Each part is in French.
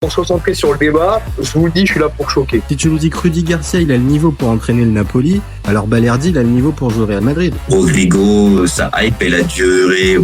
On se concentrer sur le débat, je vous le dis, je suis là pour choquer. Si tu nous dis que Rudy Garcia, il a le niveau pour entraîner le Napoli, alors Balerdi, il a le niveau pour jouer au Real Madrid. Rodrigo, sa hype, elle a duré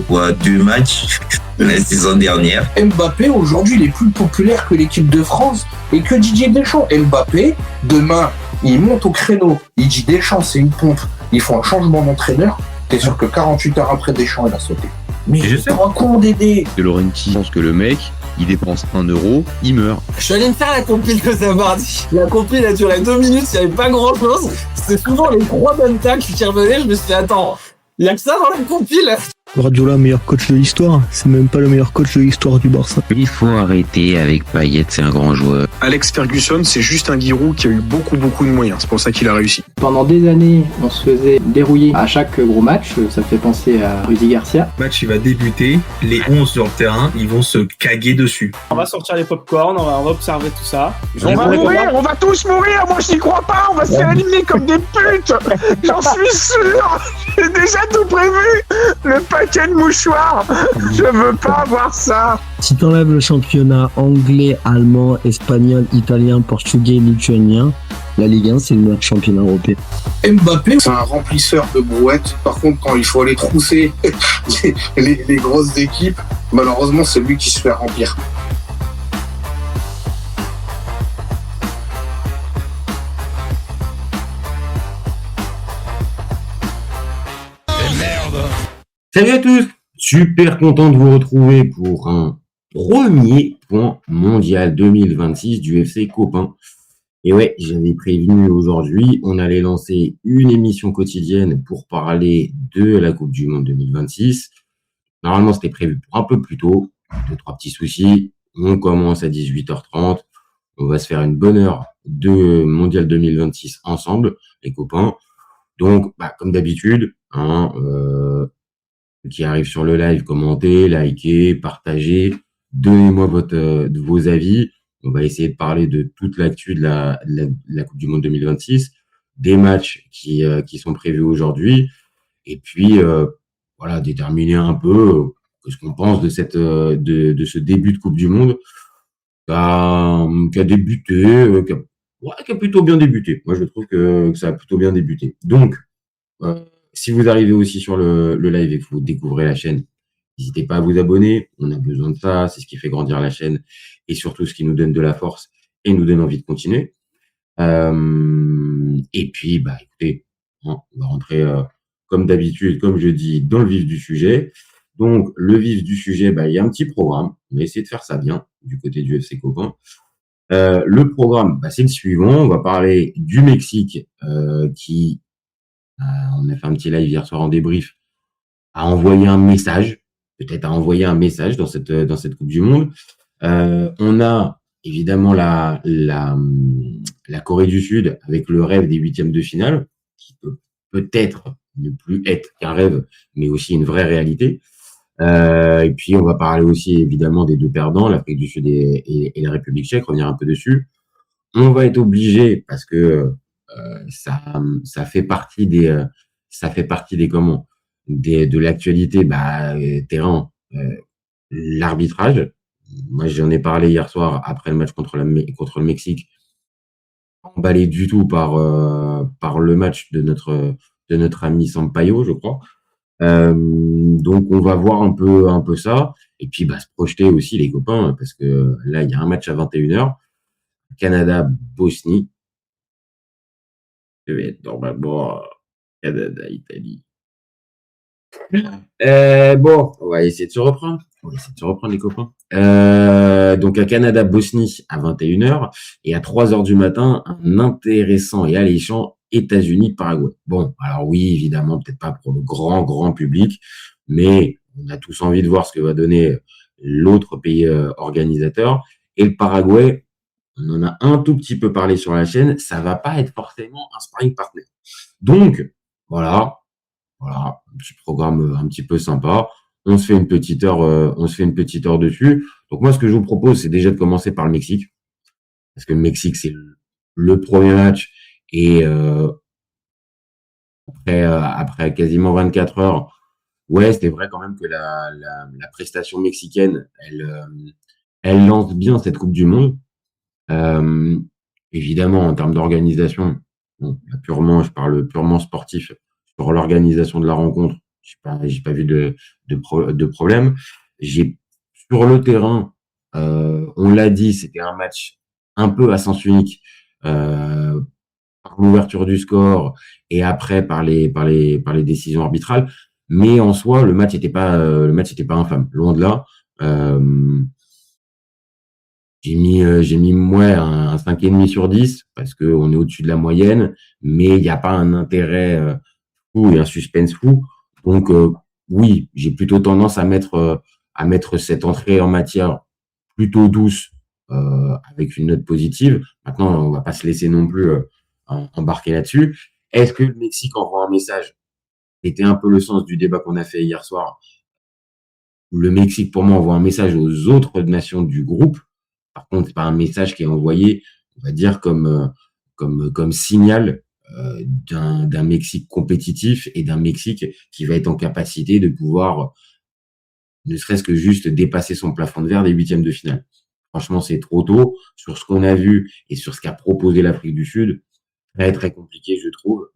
2 matchs la saison dernière. Mbappé, aujourd'hui, il est plus populaire que l'équipe de France et que Didier Deschamps. Mbappé, demain, il monte au créneau. Il dit Deschamps, c'est une pompe. Ils font un changement d'entraîneur. T'es sûr que 48 heures après, Deschamps, il a sauté. Mais je sais pas con Dédé. De Laurenti pense que le mec, il dépense 1 euro, il meurt. Je suis allé me faire la compile que ça mardi. La compile a duré 2 minutes, il n'y avait pas grand chose. C'était souvent les 3 bonnes tacles qui revenaient. Je me suis dit, attends, il y a que ça dans la compile. Guardiola, meilleur coach de l'histoire. C'est même pas le meilleur coach de l'histoire du Barça. Il faut arrêter avec Payet, c'est un grand joueur. Alex Ferguson, c'est juste un Giroud qui a eu beaucoup de moyens. C'est pour ça qu'il a réussi. Pendant des années, on se faisait dérouiller à chaque gros match. Ça fait penser à Rudy Garcia. Le match, il va débuter. Les 11 sur le terrain, ils vont se caguer dessus. On va sortir les pop-corn, on va observer tout ça. On va tous mourir. Moi, je n'y crois pas. On va se faire éliminer comme des putes. J'en suis sûr. J'ai déjà tout prévu. Le paquet de mouchoirs. Je veux pas voir ça. Si t'enlèves le championnat anglais, allemand, espagnol, italien, portugais, lituanien, la Ligue 1, c'est le meilleur championnat européen. Mbappé, c'est un remplisseur de brouettes. Par contre, quand il faut aller trousser les grosses équipes, malheureusement, c'est lui qui se fait remplir. Salut à tous, super content de vous retrouver pour un premier point mondial 2026 du FC Copain. Et ouais, j'avais prévenu aujourd'hui, on allait lancer une émission quotidienne pour parler de la Coupe du Monde 2026. Normalement, c'était prévu pour un peu plus tôt, 2-3 petits soucis. On commence à 18h30, on va se faire une bonne heure de mondial 2026 ensemble, les copains. Donc, comme d'habitude, qui arrive sur le live, commentez, likez, partagez, donnez-moi vos avis. On va essayer de parler de toute l'actu de la Coupe du Monde 2026, des matchs qui sont prévus aujourd'hui, et puis voilà, déterminer un peu ce qu'on pense de ce début de Coupe du Monde qui a débuté, qui a plutôt bien débuté. Moi, je trouve que ça a plutôt bien débuté. Donc, si vous arrivez aussi sur le live et que vous découvrez la chaîne, n'hésitez pas à vous abonner. On a besoin de ça. C'est ce qui fait grandir la chaîne et surtout ce qui nous donne de la force et nous donne envie de continuer. Et puis, écoutez, on va rentrer comme d'habitude, comme je dis, dans le vif du sujet. Donc, le vif du sujet, il y a un petit programme. On va essayer de faire ça bien du côté du FC Copain. Le programme, c'est le suivant. On va parler du Mexique qui... on a fait un petit live hier soir en débrief, a envoyé un message, dans cette Coupe du Monde. On a évidemment la Corée du Sud avec le rêve des 8e de finale, qui peut peut-être ne plus être qu'un rêve, mais aussi une vraie réalité. Et puis on va parler aussi évidemment des deux perdants, l'Afrique du Sud et la République tchèque, revenir un peu dessus. On va être obligé, parce que ça fait partie de l'actualité terrain, l'arbitrage. Moi, j'en ai parlé hier soir après le match contre le Mexique, emballé du tout par le match de notre ami Sampaio, je crois. Donc on va voir un peu ça, et puis se projeter aussi les copains, parce que là il y a un match à 21h, Canada-Bosnie. Je vais être normalement Canada-Italie. On va essayer de se reprendre. Les copains. Donc à Canada-Bosnie à 21h et à 3h du matin, un intéressant et alléchant États-Unis-Paraguay. Bon, alors oui, évidemment, peut-être pas pour le grand public, mais on a tous envie de voir ce que va donner l'autre pays organisateur. Et le Paraguay, on en a un tout petit peu parlé sur la chaîne, ça va pas être forcément un sparring partner. Donc, voilà, un petit programme un petit peu sympa. On se fait une petite heure dessus. Donc moi, ce que je vous propose, c'est déjà de commencer par le Mexique, parce que le Mexique, c'est le premier match, et après quasiment 24 heures, ouais, c'était vrai quand même que la prestation mexicaine, elle lance bien cette Coupe du Monde. Évidemment, en termes d'organisation, bon, je parle purement sportif sur l'organisation de la rencontre. J'ai pas vu de problème. Sur le terrain, on l'a dit, c'était un match un peu à sens unique, par l'ouverture du score et après par les décisions arbitrales. Mais en soi, le match était pas infâme. Loin de là. J'ai mis moi un 5,5 sur 10 parce que on est au-dessus de la moyenne, mais il n'y a pas un intérêt fou et un suspense fou. Donc oui, j'ai plutôt tendance à mettre cette entrée en matière plutôt douce avec une note positive. Maintenant, on va pas se laisser non plus embarquer là-dessus. Est-ce que le Mexique envoie un message? C'était un peu le sens du débat qu'on a fait hier soir. Le Mexique, pour moi, envoie un message aux autres nations du groupe. Par contre, c'est pas un message qui est envoyé, on va dire, comme signal d'un Mexique compétitif et d'un Mexique qui va être en capacité de pouvoir, ne serait-ce que juste dépasser son plafond de verre des huitièmes de finale. Franchement, c'est trop tôt. Sur ce qu'on a vu et sur ce qu'a proposé l'Afrique du Sud, très très compliqué, je trouve,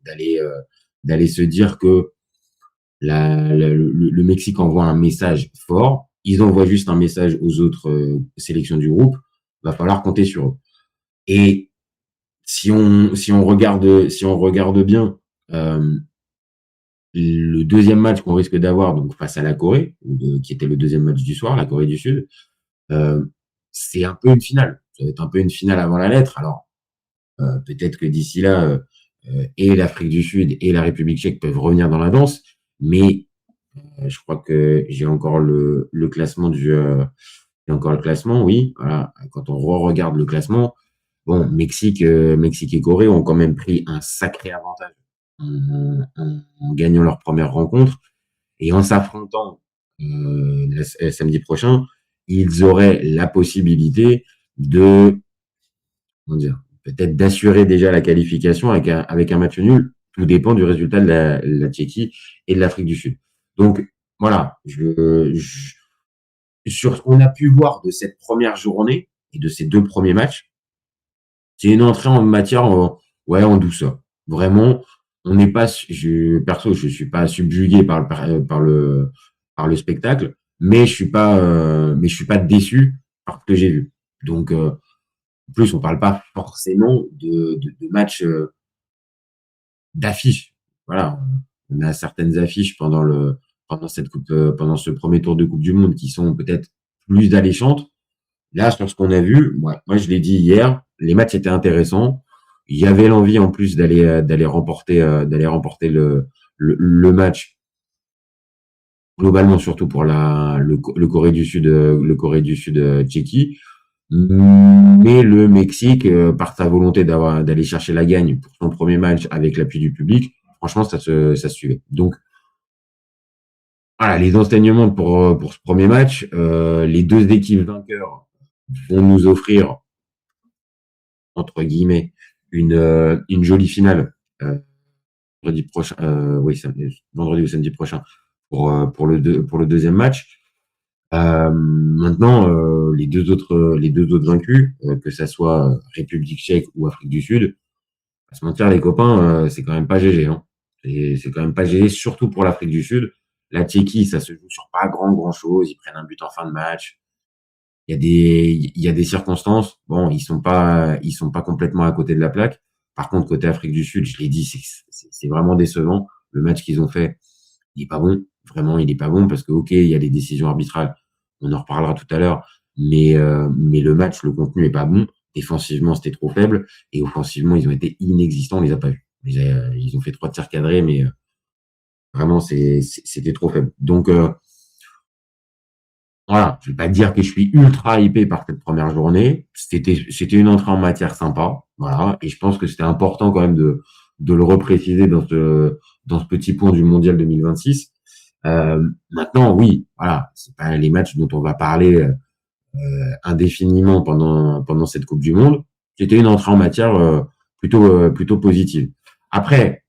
d'aller se dire que le Mexique envoie un message fort. Ils envoient juste un message aux autres sélections du groupe. Va falloir compter sur eux. Et si on regarde bien le deuxième match qu'on risque d'avoir donc face à la Corée, qui était le deuxième match du soir, la Corée du Sud, c'est un peu une finale. Ça va être un peu une finale avant la lettre. Alors peut-être que d'ici là, et l'Afrique du Sud et la République tchèque peuvent revenir dans la danse, mais je crois que j'ai encore le classement oui. Voilà. Quand on regarde le classement, bon, Mexique et Corée ont quand même pris un sacré avantage en gagnant leur première rencontre et en s'affrontant samedi prochain, ils auraient la possibilité de, comment dire, peut-être d'assurer déjà la qualification avec un match nul. Tout dépend du résultat de la Tchéquie et de l'Afrique du Sud. Donc voilà, sur ce qu'on a pu voir de cette première journée et de ces deux premiers matchs, c'est une entrée en matière en douceur. Vraiment, on n'est pas, perso, je suis pas subjugué par le spectacle, mais je suis pas déçu par ce que j'ai vu. Donc, en plus, on parle pas forcément de matchs d'affiches. Voilà, on a certaines affiches pendant ce premier tour de Coupe du Monde qui sont peut-être plus alléchantes. Là, sur ce qu'on a vu, moi je l'ai dit hier, les matchs étaient intéressants. Il y avait l'envie en plus d'aller remporter le match. Globalement, surtout pour le Corée du Sud Tchéquie. Mais le Mexique, par sa volonté d'aller chercher la gagne pour son premier match avec l'appui du public, franchement, ça se suivait. Donc, voilà, les enseignements pour ce premier match, les deux équipes vainqueurs vont nous offrir, entre guillemets, une jolie finale vendredi prochain, vendredi ou samedi prochain pour le deuxième match. Maintenant, les deux autres vaincus, que ça soit République tchèque ou Afrique du Sud, à se mentir les copains, c'est quand même pas GG, hein. C'est quand même pas GG, surtout pour l'Afrique du Sud. La Tchéquie, ça se joue sur pas grand chose. Ils prennent un but en fin de match. Il y a des circonstances. Bon, ils sont pas complètement à côté de la plaque. Par contre, côté Afrique du Sud, je l'ai dit, c'est vraiment décevant. Le match qu'ils ont fait, il est pas bon. Vraiment, il est pas bon parce que, ok, il y a des décisions arbitrales. On en reparlera tout à l'heure. Mais le match, le contenu est pas bon. Défensivement, c'était trop faible. Et offensivement, ils ont été inexistants. On les a pas vus. Ils ont fait 3 tirs cadrés, mais vraiment, c'était trop faible. Donc, voilà, je vais pas dire que je suis ultra hypé par cette première journée. C'était une entrée en matière sympa. Voilà. Et je pense que c'était important quand même de le repréciser dans ce petit point du Mondial 2026. Maintenant, oui, voilà, c'est pas les matchs dont on va parler indéfiniment pendant cette Coupe du Monde. C'était une entrée en matière plutôt positive. Après,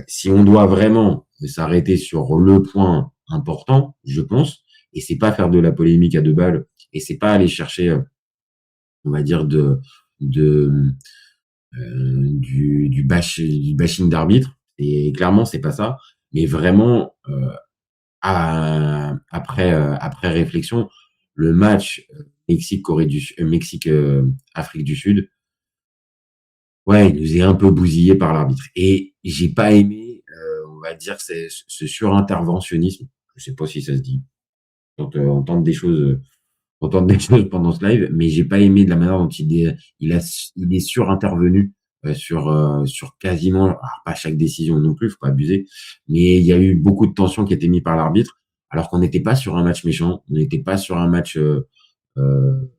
si on doit vraiment s'arrêter sur le point important, je pense, et c'est pas faire de la polémique à 2 balles et c'est pas aller chercher, on va dire du bashing d'arbitre. Et clairement, c'est pas ça. Mais vraiment, après réflexion, le match Mexique Afrique du Sud, ouais, il nous est un peu bousillé par l'arbitre. Et j'ai pas aimé, on va dire, ce surinterventionnisme. Je sais pas si ça se dit. Quand on tente des choses pendant ce live, mais j'ai pas aimé de la manière dont il est surintervenu sur quasiment, alors pas chaque décision non plus, faut pas abuser, mais il y a eu beaucoup de tensions qui étaient mises par l'arbitre, alors qu'on n'était pas sur un match méchant, on n'était pas sur un match, on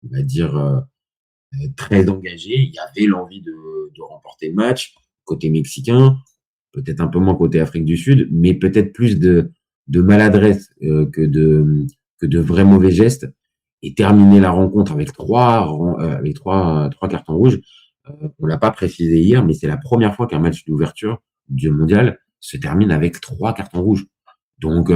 va dire, très engagé. Il y avait l'envie de remporter le match côté mexicain, peut-être un peu moins côté Afrique du Sud, mais peut-être plus de maladresse que de vrais mauvais gestes, et terminer la rencontre avec trois cartons rouges. On l'a pas précisé hier, mais c'est la première fois qu'un match d'ouverture du mondial se termine avec 3 cartons rouges. Donc,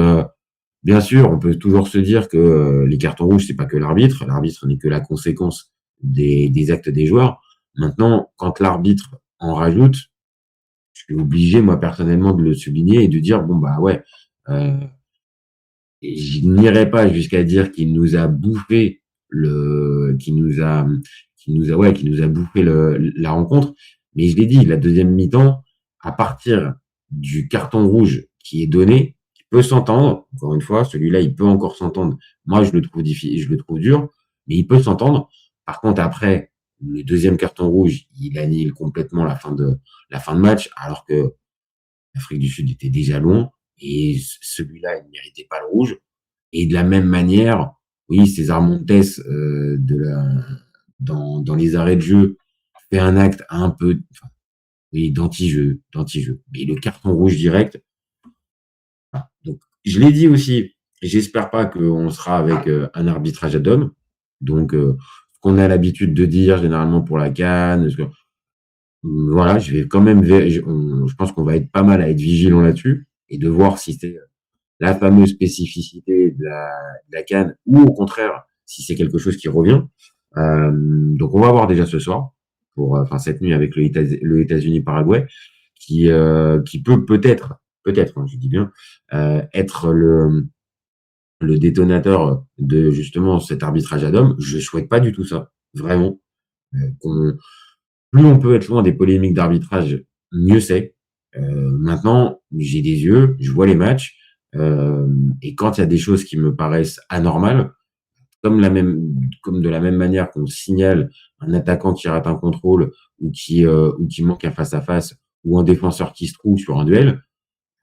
bien sûr, on peut toujours se dire que les cartons rouges, c'est pas que l'arbitre. L'arbitre n'est que la conséquence des actes des joueurs. Maintenant, quand l'arbitre en rajoute, je suis obligé, moi, personnellement, de le souligner et de dire, bon, bah ouais, et je n'irai pas jusqu'à dire qu'il nous a bouffé bouffé la rencontre. Mais je l'ai dit, la deuxième mi-temps, à partir du carton rouge qui est donné, qui peut s'entendre, encore une fois, celui-là, il peut encore s'entendre. Moi, je le trouve difficile, je le trouve dur, mais il peut s'entendre. Par contre, après, le deuxième carton rouge, il annule complètement la fin de match, alors que l'Afrique du Sud était déjà loin, et celui-là, il ne méritait pas le rouge. Et de la même manière, oui, César Montes, dans les arrêts de jeu, fait un acte un peu, d'anti-jeu. Mais le carton rouge direct, voilà. Donc, je l'ai dit aussi, j'espère pas qu'on sera avec un arbitrage ad hoc. Donc, ce qu'on a l'habitude de dire généralement pour la CAN, voilà, je vais quand même, je pense qu'on va être pas mal à être vigilant là-dessus et de voir si c'est la fameuse spécificité de la CAN ou au contraire si c'est quelque chose qui revient. Donc on va voir déjà ce soir cette nuit avec le États-Unis-Paraguay qui peut-être, hein, je dis bien, être le détonateur de justement cet arbitrage ad hoc. Je souhaite pas du tout ça, vraiment. Plus on peut être loin des polémiques d'arbitrage, mieux c'est. Maintenant, j'ai des yeux, je vois les matchs, et quand il y a des choses qui me paraissent anormales, comme de la même manière qu'on signale un attaquant qui rate un contrôle ou qui manque un face-à-face ou un défenseur qui se trouve sur un duel,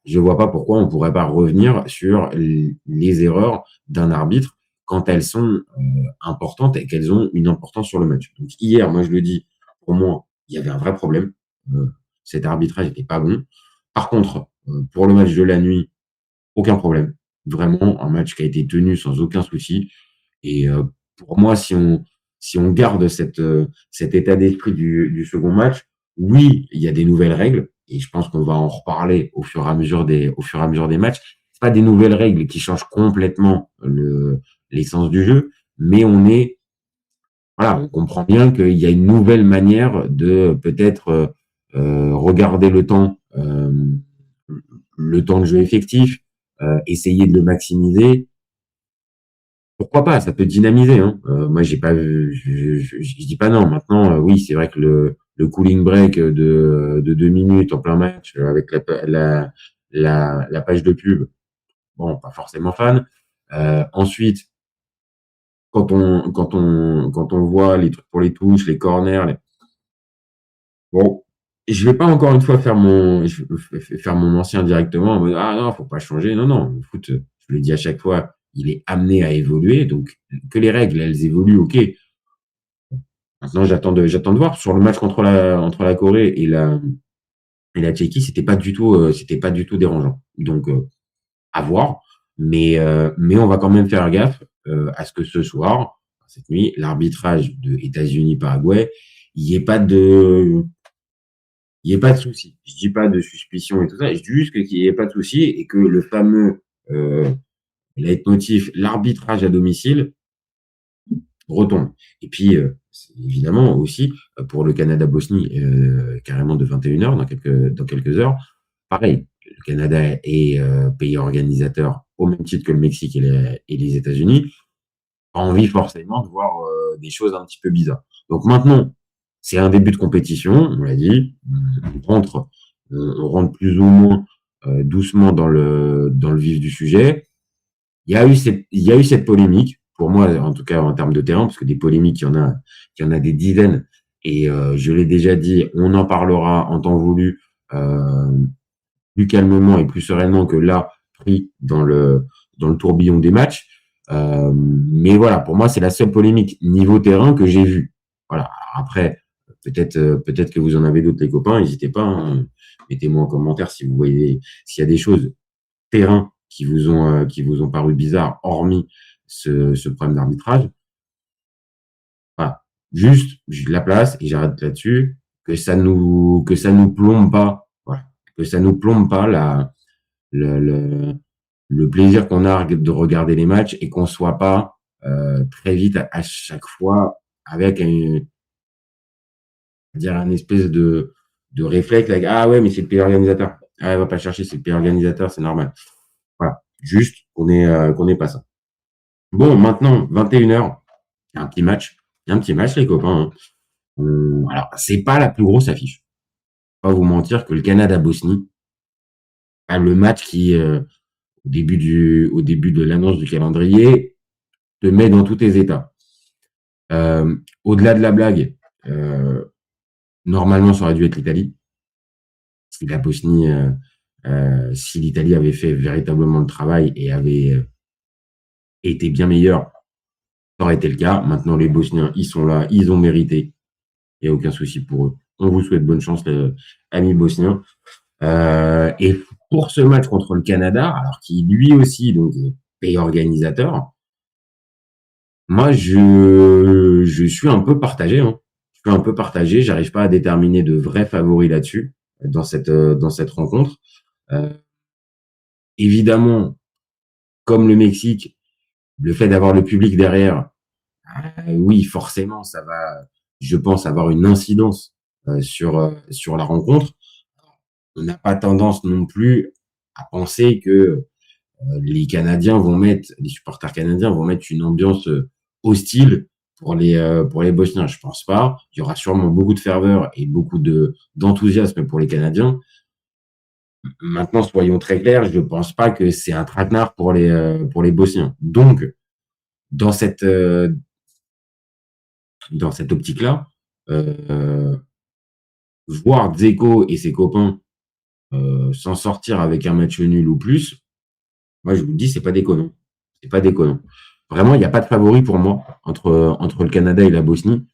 je vois pas pourquoi on pourrait pas revenir sur les erreurs d'un arbitre quand elles sont importantes et qu'elles ont une importance sur le match. Donc hier, moi je le dis, pour moi, il y avait un vrai problème. Cet arbitrage n'était pas bon. Par contre, pour le match de la nuit, aucun problème. Vraiment, un match qui a été tenu sans aucun souci. Et pour moi, si on garde cet état d'esprit du second match, oui, il y a des nouvelles règles. Et je pense qu'on va en reparler au fur et à mesure des matchs. C'est pas des nouvelles règles qui changent complètement l'essence du jeu, mais on comprend bien qu'il y a une nouvelle manière de peut-être regarder le temps de jeu effectif, essayer de le maximiser. Pourquoi pas, ça peut dynamiser, hein. Moi, j'ai pas vu, je dis pas non. Maintenant, oui, c'est vrai que le cooling break de 2 minutes en plein match avec la page de pub, bon, pas forcément fan. Ensuite, quand on voit les trucs pour les touches, les corners, bon, je vais pas encore une fois faire mon ancien directement en mode, ah non, faut pas changer. Non, le foot, je le dis à chaque fois, il est amené à évoluer. Donc, que les règles, elles évoluent, ok. Maintenant, j'attends de voir. Sur le match entre la Corée et la Tchéquie, c'était pas du tout dérangeant. Donc, à voir. Mais on va quand même faire gaffe à ce que ce soir, cette nuit, l'arbitrage de États-Unis-Paraguay, il n'y ait pas de souci. Je dis pas de suspicion et tout ça. Je dis juste qu'il n'y ait pas de souci et que le fameux leitmotiv, l'arbitrage à domicile retombe. Et puis, évidemment aussi, pour le Canada-Bosnie, carrément de 21h dans quelques heures, pareil, le Canada est pays organisateur au même titre que le Mexique et les États-Unis, a envie forcément de voir des choses un petit peu bizarres. Donc maintenant, c'est un début de compétition, on l'a dit, on rentre plus ou moins doucement dans le vif du sujet. Il y a eu cette polémique, pour moi, en tout cas en termes de terrain, parce que des polémiques, il y en a des dizaines, et je l'ai déjà dit, on en parlera en temps voulu, plus calmement et plus sereinement que là, pris dans le tourbillon des matchs. Mais voilà, pour moi, c'est la seule polémique niveau terrain que j'ai vue. Voilà. Après, peut-être que vous en avez d'autres, les copains, n'hésitez pas, hein. Mettez-moi en commentaire si vous voyez, s'il y a des choses terrain qui vous ont paru bizarres, hormis ce problème d'arbitrage. Voilà. Juste, j'ai de la place et j'arrête là-dessus, que ça nous plombe pas, voilà. Que ça nous plombe pas le plaisir qu'on a de regarder les matchs et qu'on soit pas très vite à chaque fois avec un espèce de réflexe, like, ah ouais, mais c'est le pays organisateur. Ah, va pas chercher, c'est le pays organisateur, c'est normal. Voilà. Juste qu'on ait pas ça. Bon, maintenant, 21h, il y a un petit match. Il y a un petit match, les copains, hein. Alors, c'est pas la plus grosse affiche. Je vais pas vous mentir que le Canada-Bosnie, le match qui, au début de l'annonce du calendrier, te met dans tous tes états. Au-delà de la blague, normalement, ça aurait dû être l'Italie. Si la Bosnie, si l'Italie avait fait véritablement le travail et avait été bien meilleure, ça aurait été le cas. Maintenant, les Bosniens, ils sont là, ils ont mérité. Il n'y a aucun souci pour eux. On vous souhaite bonne chance, les amis bosniens. Et pour ce match contre le Canada, alors qui lui aussi donc pays organisateur, moi je suis un peu partagé. Hein. Je suis un peu partagé. J'arrive pas à déterminer de vrais favoris là-dessus dans cette rencontre. Évidemment, comme le Mexique, le fait d'avoir le public derrière, oui, forcément, ça va, je pense, avoir une incidence sur la rencontre. On n'a pas tendance non plus à penser que les supporters canadiens vont mettre une ambiance hostile pour les Bosniens. Je pense pas. Il y aura sûrement beaucoup de ferveur et beaucoup d'enthousiasme pour les Canadiens. Maintenant, soyons très clairs, je ne pense pas que c'est un traquenard pour les Bosniens. Donc, dans cette optique-là, voir Dzeko et ses copains s'en sortir avec un match nul ou plus, moi je vous le dis, c'est pas déconnant. C'est pas déconnant. Vraiment, il n'y a pas de favori pour moi entre le Canada et la Bosnie.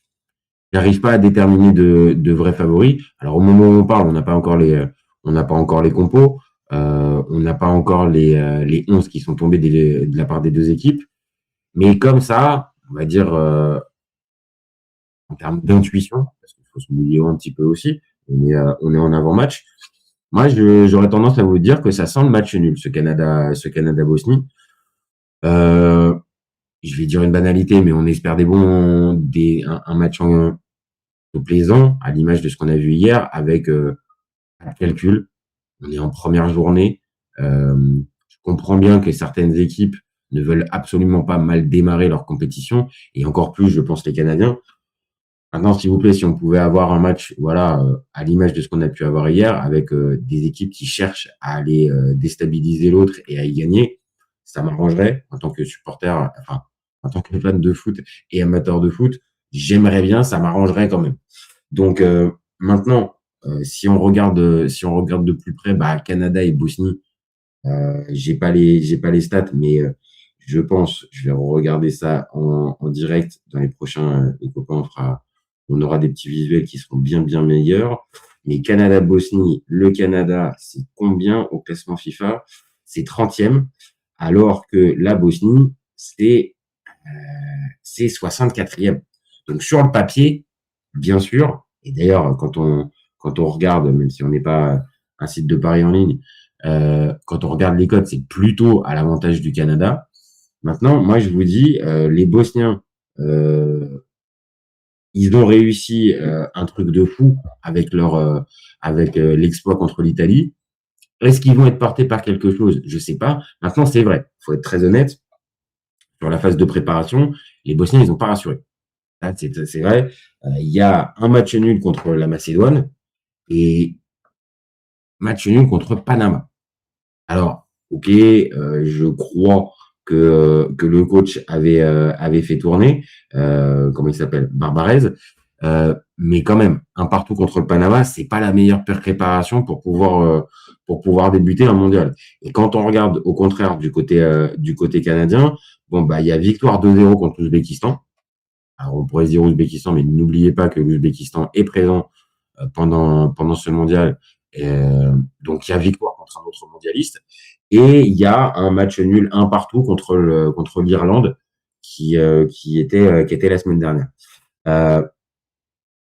J'arrive pas à déterminer de vrais favoris. Alors au moment où on parle, on n'a pas encore les compos, on n'a pas encore les 11 qui sont tombés de la part des deux équipes. Mais comme ça, on va dire en termes d'intuition, parce qu'il faut se mouiller un petit peu aussi, on est en avant-match. Moi, j'aurais tendance à vous dire que ça sent le match nul, ce Canada-Bosnie. Je vais dire une banalité, mais on espère un match plaisant, à l'image de ce qu'on a vu hier, avec un calcul. On est en première journée. Je comprends bien que certaines équipes ne veulent absolument pas mal démarrer leur compétition, et encore plus, je pense, les Canadiens. Maintenant, s'il vous plaît, si on pouvait avoir un match, voilà, à l'image de ce qu'on a pu avoir hier, avec des équipes qui cherchent à aller déstabiliser l'autre et à y gagner, ça m'arrangerait en tant que supporter, enfin, en tant que fan de foot et amateur de foot, j'aimerais bien, ça m'arrangerait quand même. Donc maintenant, si on regarde de plus près, Canada et Bosnie, j'ai pas les stats, mais je pense, je vais regarder ça en direct dans les prochains, les copains, on aura des petits visuels qui seront bien meilleurs. Mais Canada-Bosnie, le Canada, c'est combien au classement FIFA? C'est 30e, alors que la Bosnie, c'est 64e. Donc sur le papier, bien sûr, et d'ailleurs quand on regarde, même si on n'est pas un site de paris en ligne, quand on regarde les codes, c'est plutôt à l'avantage du Canada. Maintenant, moi, je vous dis, les Bosniens, ils ont réussi un truc de fou avec l'exploit contre l'Italie. Est-ce qu'ils vont être portés par quelque chose? Je sais pas. Maintenant, c'est vrai. Faut être très honnête. Sur la phase de préparation, les Bosniens, ils n'ont pas rassuré. Là, c'est vrai. Il y a un match nul contre la Macédoine et match nul contre Panama. Alors, ok, je crois que le coach avait fait tourner, comment il s'appelle, Barbarez, mais quand même, un partout contre le Panama, c'est pas la meilleure préparation pour pouvoir débuter un mondial. Et quand on regarde au contraire du côté canadien, bon bah il y a victoire 2-0 contre l'Ouzbékistan. Alors on pourrait se dire Ouzbékistan, mais n'oubliez pas que l'Ouzbékistan est présent pendant ce mondial. Donc il y a victoire contre un autre mondialiste et il y a un match nul un partout contre l'Irlande qui était la semaine dernière.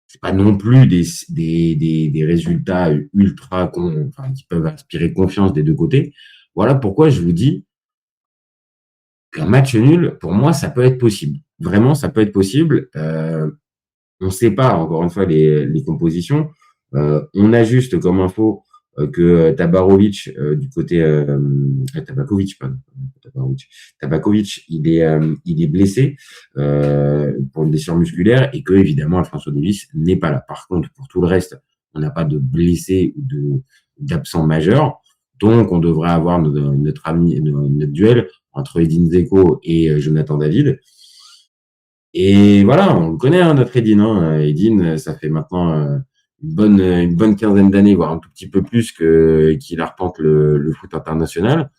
C'est pas non plus des résultats ultra qui peuvent inspirer confiance des deux côtés. Voilà pourquoi je vous dis qu'un match nul, pour moi, ça peut être possible. Vraiment, ça peut être possible. On ne sait pas, encore une fois, les compositions. On a juste comme info que Tabarovic du côté Tabakovic, il est blessé pour une blessure musculaire et que évidemment Alphonso Davies n'est pas là. Par contre, pour tout le reste, on n'a pas de blessés ou d'absents majeurs. Donc, on devrait avoir notre duel entre Edin Dzeko et Jonathan David. Et voilà, on le connaît, notre Edin. Edin, ça fait maintenant une bonne quinzaine d'années, voire un tout petit peu plus qu'il arpente le foot international.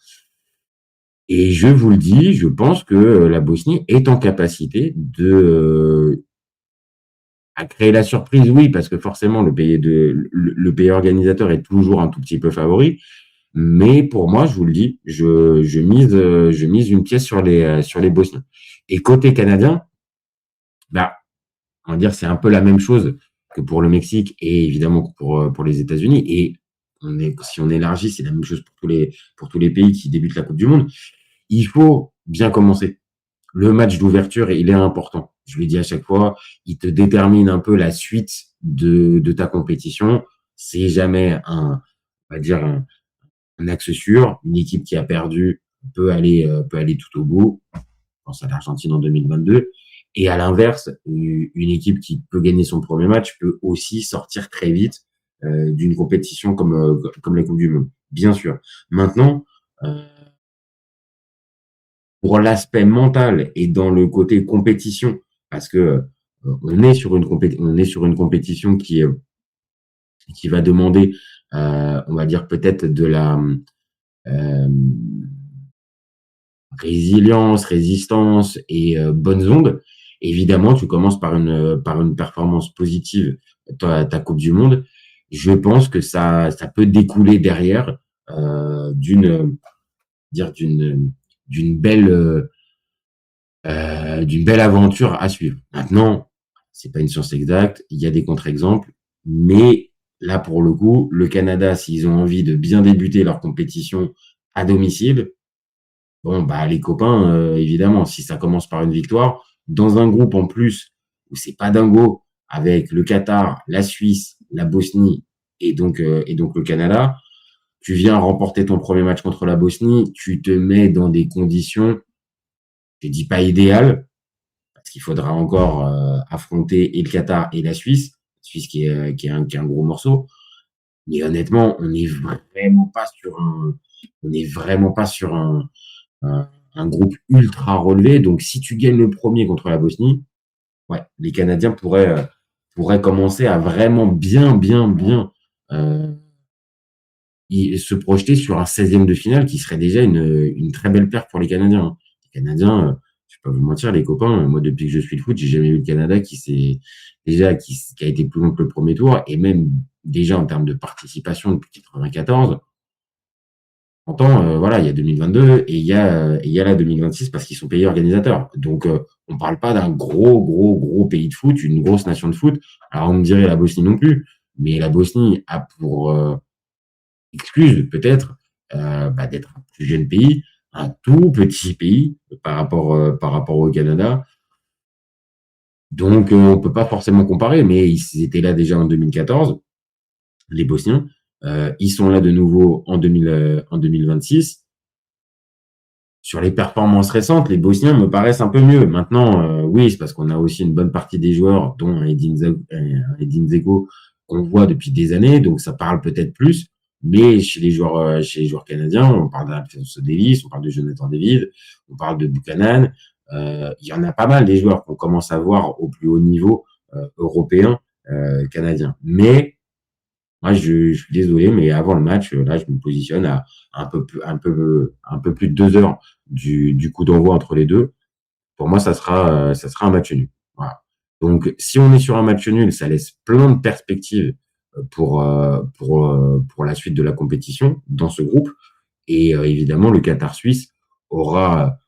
Et je vous le dis, je pense que la Bosnie est en capacité à créer la surprise, oui, parce que forcément le pays organisateur est toujours un tout petit peu favori. Mais pour moi, je vous le dis, je mise une pièce sur les Bosniens. Et côté canadien, on va dire c'est un peu la même chose que pour le Mexique et évidemment pour les États-Unis. Et si on élargit, c'est la même chose pour tous les pays qui débutent la Coupe du Monde. Il faut bien commencer. Le match d'ouverture, il est important. Je le dis à chaque fois, il te détermine un peu la suite de ta compétition. C'est jamais on va dire un axe sûr. Une équipe qui a perdu peut aller tout au bout. Je pense à l'Argentine en 2022. Et à l'inverse, une équipe qui peut gagner son premier match peut aussi sortir très vite d'une compétition comme la Coupe du Monde, bien sûr. Maintenant, pour l'aspect mental et dans le côté compétition, parce que on est sur une compétition qui va demander, on va dire peut-être de la résistance et bonnes ondes. Évidemment, tu commences par une performance positive, ta Coupe du Monde. Je pense que ça peut découler derrière d'une belle aventure à suivre. Maintenant, c'est pas une science exacte, il y a des contre-exemples, mais là pour le coup, le Canada, s'ils ont envie de bien débuter leur compétition à domicile, bon les copains, évidemment, si ça commence par une victoire, dans un groupe en plus où c'est pas dingo, avec le Qatar, la Suisse, la Bosnie et donc le Canada, tu viens remporter ton premier match contre la Bosnie, tu te mets dans des conditions, je dis pas idéales, parce qu'il faudra encore affronter et le Qatar et la Suisse qui est un gros morceau. Mais honnêtement, on n'est vraiment pas sur un groupe ultra relevé. Donc, si tu gagnes le premier contre la Bosnie, ouais, les Canadiens pourraient commencer à vraiment bien se projeter sur un 16e de finale qui serait déjà une très belle perte pour les Canadiens. Les Canadiens, je vais pas vous mentir, les copains, moi, depuis que je suis le foot, j'ai jamais vu le Canada qui a été plus loin que le premier tour et même déjà en termes de participation depuis 94. Voilà, il y a 2022 et il y a la 2026 parce qu'ils sont pays organisateurs. Donc, on parle pas d'un gros pays de foot, une grosse nation de foot. Alors, on me dirait la Bosnie non plus, mais la Bosnie a pour excuse peut-être d'être un plus jeune pays, un tout petit pays par rapport au Canada. Donc, on peut pas forcément comparer, mais ils étaient là déjà en 2014, les Bosniens. Ils sont là de nouveau en 2026. Sur les performances récentes, les Bosniens me paraissent un peu mieux. Maintenant, oui, c'est parce qu'on a aussi une bonne partie des joueurs, dont Edin Dzeko, qu'on voit depuis des années, donc ça parle peut-être plus. Mais chez les joueurs canadiens, on parle d'Alphonso Davies, on parle de Jonathan David, on parle de Buchanan. Il y en a pas mal des joueurs qu'on commence à voir au plus haut niveau européen, canadien. Mais moi, je suis désolé, mais avant le match, là, je me positionne à un peu plus de 2 heures du coup d'envoi entre les deux. Pour moi, ça sera un match nul. Voilà. Donc, si on est sur un match nul, ça laisse plein de perspectives pour la suite de la compétition dans ce groupe. Et évidemment, le Qatar-Suisse aura,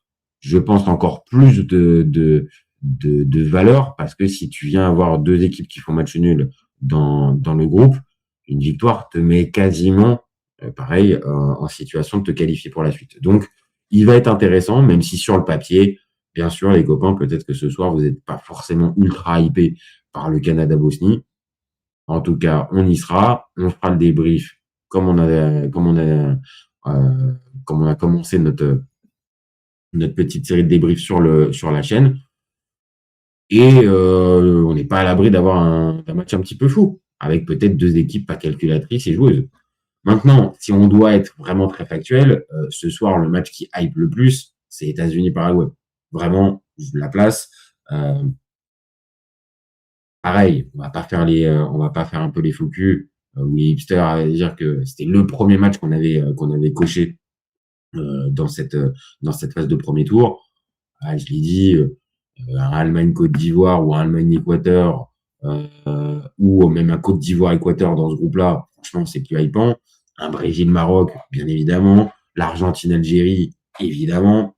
je pense, encore plus de valeur, parce que si tu viens avoir 2 équipes qui font match nul dans le groupe, une victoire te met quasiment, pareil, en situation de te qualifier pour la suite. Donc, il va être intéressant, même si sur le papier, bien sûr, les copains, peut-être que ce soir, vous n'êtes pas forcément ultra hypés par le Canada-Bosnie. En tout cas, on y sera, on fera le débrief comme on a commencé notre petite série de débriefs sur la chaîne. Et on n'est pas à l'abri d'avoir un match un petit peu fou, avec peut-être 2 équipes pas calculatrices et joueuses. Maintenant, si on doit être vraiment très factuel, ce soir, le match qui hype le plus, c'est États-Unis-Paraguay. Vraiment, je la place. Pareil, on va pas faire un peu les faux culs ou les hipsters à dire que c'était le premier match qu'on avait coché dans cette phase de premier tour. Je l'ai dit, un Allemagne-Côte d'Ivoire ou un Allemagne-Équateur ou même un Côte d'Ivoire-Équateur dans ce groupe-là, franchement, c'est plus hypant. Un Brésil-Maroc, bien évidemment. L'Argentine-Algérie, évidemment.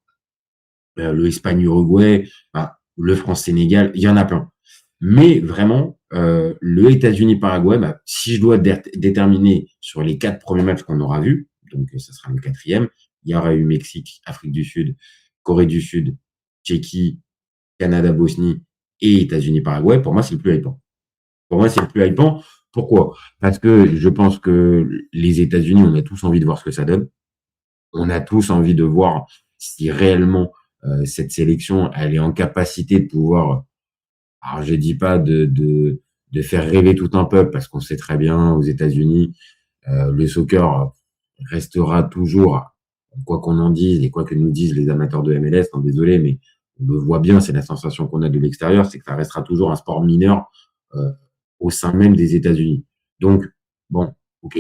Le Espagne-Uruguay, le France-Sénégal, il y en a plein. Mais vraiment, le États-Unis-Paraguay, si je dois déterminer sur les 4 premiers matchs qu'on aura vus, donc ça sera le 4e, il y aura eu Mexique, Afrique du Sud, Corée du Sud, Tchéquie, Canada, Bosnie et États-Unis-Paraguay, pour moi, c'est le plus hypant. Pourquoi? Parce que je pense que les États-Unis, on a tous envie de voir ce que ça donne. On a tous envie de voir si réellement cette sélection, elle est en capacité de pouvoir, alors je dis pas de faire rêver tout un peuple, parce qu'on sait très bien aux États-Unis, le soccer restera toujours, quoi qu'on en dise et quoi que nous disent les amateurs de MLS, désolé, mais on le voit bien, c'est la sensation qu'on a de l'extérieur, c'est que ça restera toujours un sport mineur au sein même des États-Unis. Donc, bon, ok,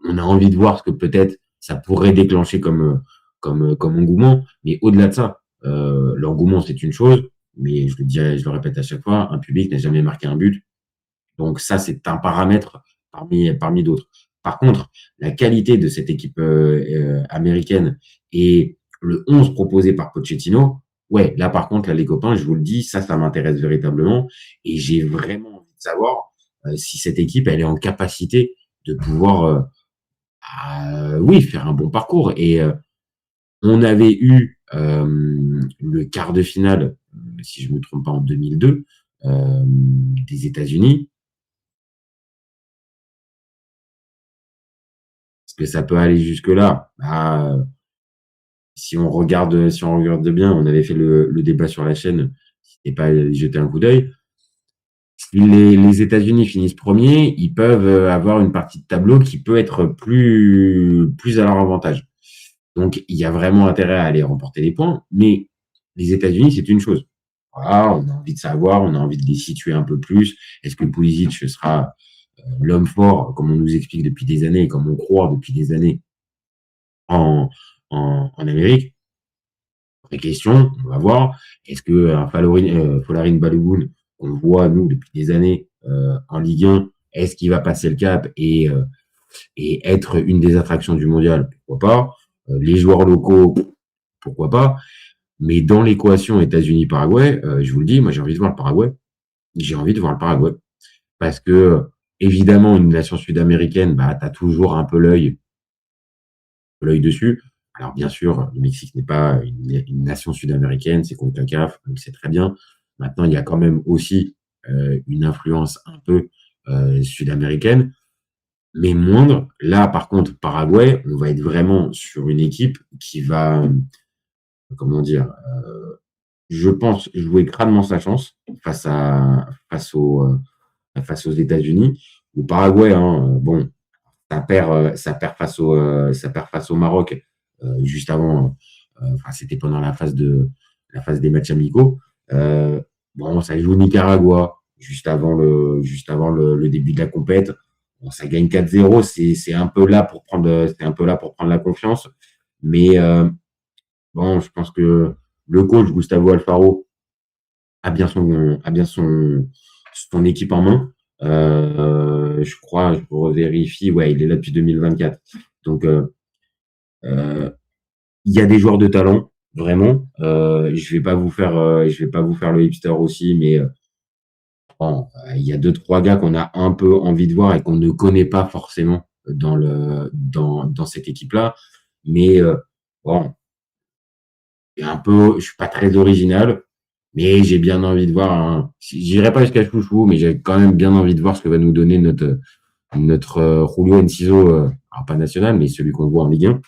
on a envie de voir ce que peut-être ça pourrait déclencher comme engouement, mais au-delà de ça, l'engouement c'est une chose, mais je le répète à chaque fois, un public n'a jamais marqué un but, donc ça c'est un paramètre parmi d'autres. Par contre, la qualité de cette équipe américaine et le 11 proposé par Pochettino, ouais, là par contre, là les copains, je vous le dis, ça m'intéresse véritablement, et j'ai vraiment envie de savoir si cette équipe elle est en capacité de pouvoir faire un bon parcours. Et on avait eu le quart de finale, si je me trompe pas, en 2002 des États-Unis. Est-ce que ça peut aller jusque-là? Si on regarde bien, on avait fait le débat sur la chaîne, n'hésitez pas à y jeter un coup d'œil. Si les États-Unis finissent premiers, ils peuvent avoir une partie de tableau qui peut être plus à leur avantage. Donc, il y a vraiment intérêt à aller remporter les points, mais les États-Unis, c'est une chose. Voilà, on a envie de savoir, on a envie de les situer un peu plus. Est-ce que Pulisic sera l'homme fort, comme on nous explique depuis des années, comme on croit depuis des années en Amérique? Vraie question, on va voir. Est-ce que Folarin Balogun, on le voit, nous, depuis des années en Ligue 1, est-ce qu'il va passer le cap et être une des attractions du mondial? Pourquoi pas. Les joueurs locaux, pourquoi pas. Mais dans l'équation États-Unis-Paraguay, je vous le dis, moi j'ai envie de voir le Paraguay. Parce que, évidemment, une nation sud-américaine, t'as toujours un peu l'œil l'œil dessus. Alors bien sûr, le Mexique n'est pas une nation sud-américaine, c'est CONCACAF, donc c'est très bien. Maintenant, il y a quand même aussi une influence un peu sud-américaine, mais moindre. Là, par contre, Paraguay, on va être vraiment sur une équipe qui va, comment dire, je pense, jouer crânement sa chance face aux États-Unis. Le Paraguay, hein, bon, ça perd face au Maroc juste avant. Enfin, c'était pendant la phase des matchs amicaux. Bon, ça joue Nicaragua juste avant le début de la compète. Bon, ça gagne 4-0. C'est un peu là pour prendre la confiance. Mais bon, je pense que le coach Gustavo Alfaro a bien son équipe en main. Je crois, je revérifie, ouais, il est là depuis 2024. Donc, il y a des joueurs de talent, vraiment. Je vais pas vous faire le hipster aussi, mais bon, il y a 2-3 gars qu'on a un peu envie de voir et qu'on ne connaît pas forcément dans cette équipe-là. Mais bon, je suis pas très original, mais j'ai bien envie de voir. J'irai pas jusqu'à chouchou, mais j'ai quand même bien envie de voir ce que va nous donner notre Julio Enciso, alors pas national, mais celui qu'on voit en Ligue 1.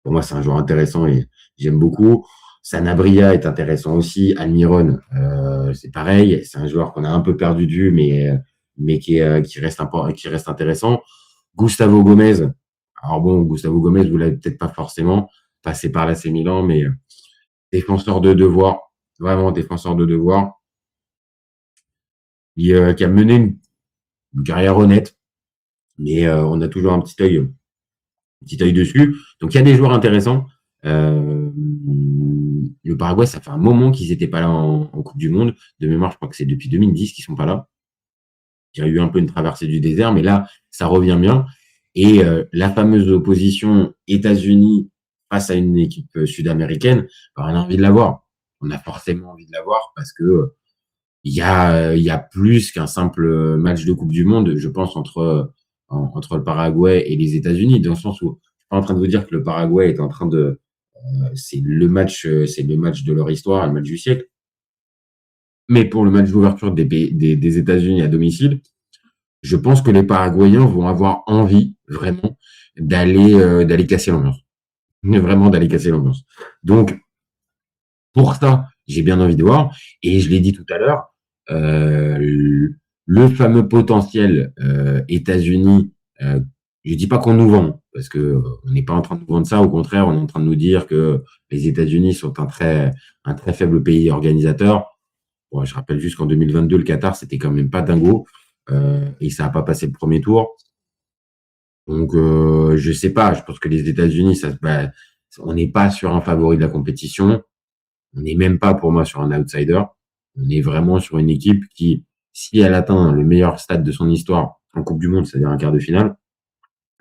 Pour moi, c'est un joueur intéressant et j'aime beaucoup. Sanabria est intéressant aussi. Almiron, c'est pareil. C'est un joueur qu'on a un peu perdu de vue, mais qui reste intéressant. Gustavo Gomez. Alors bon, Gustavo Gomez, vous l'avez peut-être pas forcément passé par l'AC Milan, mais défenseur de devoir, vraiment défenseur de devoir, qui a mené une carrière honnête, mais on a toujours un petit œil dessus. Donc il y a des joueurs intéressants. Le Paraguay, ça fait un moment qu'ils n'étaient pas là en Coupe du Monde. De mémoire, je crois que c'est depuis 2010 qu'ils sont pas là. Il y a eu un peu une traversée du désert, mais là, ça revient bien. Et la fameuse opposition États-Unis face à une équipe sud-américaine, on a envie de la voir. On a forcément envie de la voir parce que il y a plus qu'un simple match de Coupe du Monde, je pense, entre le Paraguay et les États-Unis, dans le sens où je suis pas en train de vous dire que le Paraguay est en train de c'est le match de leur histoire, le match du siècle. Mais pour le match d'ouverture des États-Unis à domicile, je pense que les Paraguayens vont avoir envie vraiment d'aller casser l'ambiance. Vraiment d'aller casser l'ambiance. Donc, pour ça, j'ai bien envie de voir. Et je l'ai dit tout à l'heure, le fameux potentiel États-Unis, je dis pas qu'on nous vend, parce que on n'est pas en train de nous vendre ça. Au contraire, on est en train de nous dire que les États-Unis sont un très faible pays organisateur. Bon, je rappelle juste qu'en 2022, le Qatar, c'était quand même pas dingo. Et ça n'a pas passé le premier tour. Donc, je sais pas. Je pense que les États-Unis, on n'est pas sur un favori de la compétition. On n'est même pas, pour moi, sur un outsider. On est vraiment sur une équipe qui, si elle atteint le meilleur stade de son histoire en Coupe du Monde, c'est-à-dire un quart de finale,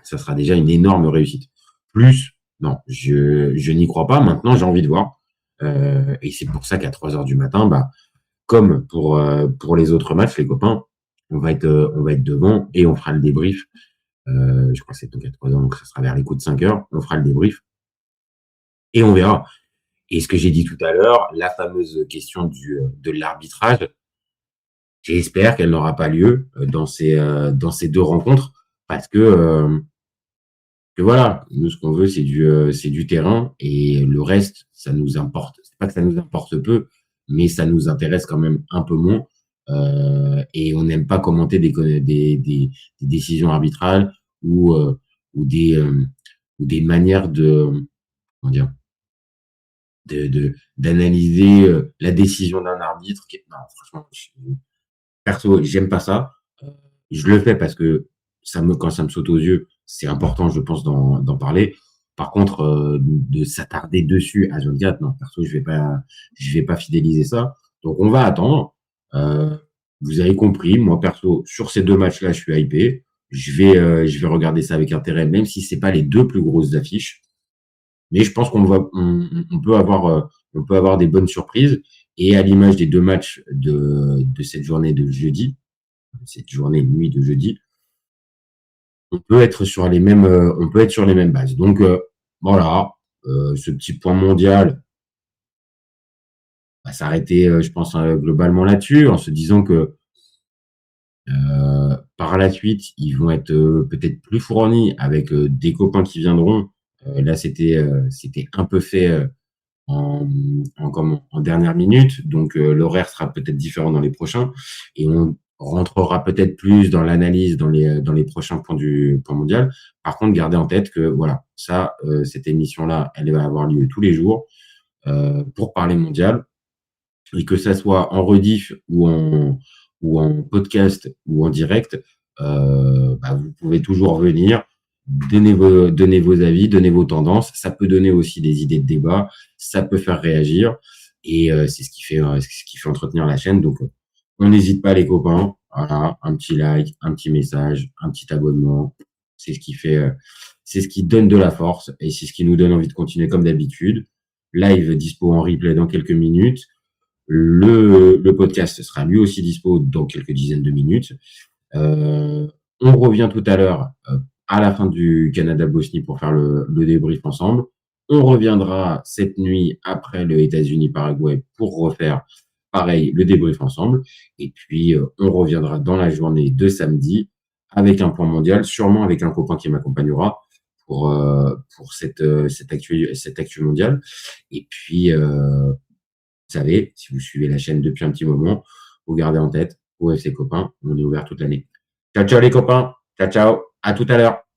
ça sera déjà une énorme réussite. Plus, non, je n'y crois pas. Maintenant, j'ai envie de voir. Et c'est pour ça qu'à 3h du matin, comme pour les autres matchs, les copains, on va être devant et on fera le débrief. Je crois que c'est donc à 3h, donc ça sera vers les coups de 5h. On fera le débrief et on verra. Et ce que j'ai dit tout à l'heure, la fameuse question de l'arbitrage, j'espère qu'elle n'aura pas lieu dans ces deux rencontres, parce que voilà, nous ce qu'on veut c'est du terrain, et le reste ça nous importe. C'est pas que ça nous importe peu, mais ça nous intéresse quand même un peu moins. Et on n'aime pas commenter des décisions arbitrales ou des manières d'analyser la décision d'un arbitre. Non, franchement, perso, j'aime pas ça. Je le fais parce que quand ça me saute aux yeux, c'est important, je pense, d'en parler. Par contre, de s'attarder dessus à 24, non, perso, je vais pas fidéliser ça. Donc, on va attendre. Vous avez compris, moi perso, sur ces deux matchs-là, je suis hypé. Je vais regarder ça avec intérêt, même si c'est pas les deux plus grosses affiches. Mais je pense qu'on peut avoir des bonnes surprises. Et à l'image des deux matchs de cette journée de jeudi, cette journée nuit de jeudi, on peut être sur les mêmes bases. Donc voilà, ce petit point mondial va s'arrêter, je pense, globalement là-dessus, en se disant que par la suite, ils vont être peut-être plus fournis avec des copains qui viendront. Là, c'était un peu fait en dernière minute, donc l'horaire sera peut-être différent dans les prochains, et on rentrera peut-être plus dans l'analyse dans les prochains points du point mondial. Par contre, gardez en tête que voilà, ça, cette émission-là, elle va avoir lieu tous les jours pour parler mondial, et que ça soit en rediff ou en podcast ou en direct, vous pouvez toujours venir, donner vos avis, donner vos tendances. Ça peut donner aussi des idées de débat, ça peut faire réagir, et c'est ce qui fait entretenir la chaîne. Donc, on n'hésite pas, les copains. Voilà, un petit like, un petit message, un petit abonnement. C'est ce qui fait, c'est ce qui donne de la force, et c'est ce qui nous donne envie de continuer comme d'habitude. Live dispo en replay dans quelques minutes. Le podcast sera lui aussi dispo dans quelques dizaines de minutes. On revient tout à l'heure à la fin du Canada-Bosnie pour faire le débrief ensemble. On reviendra cette nuit après le États-Unis-Paraguay pour refaire pareil le débrief ensemble. Et puis on reviendra dans la journée de samedi avec un point mondial, sûrement avec un copain qui m'accompagnera pour cette actu mondiale. Et puis vous savez, si vous suivez la chaîne depuis un petit moment, vous gardez en tête, OFC Copains, on est ouvert toute l'année. Ciao, ciao les copains. Ciao, ciao. À tout à l'heure.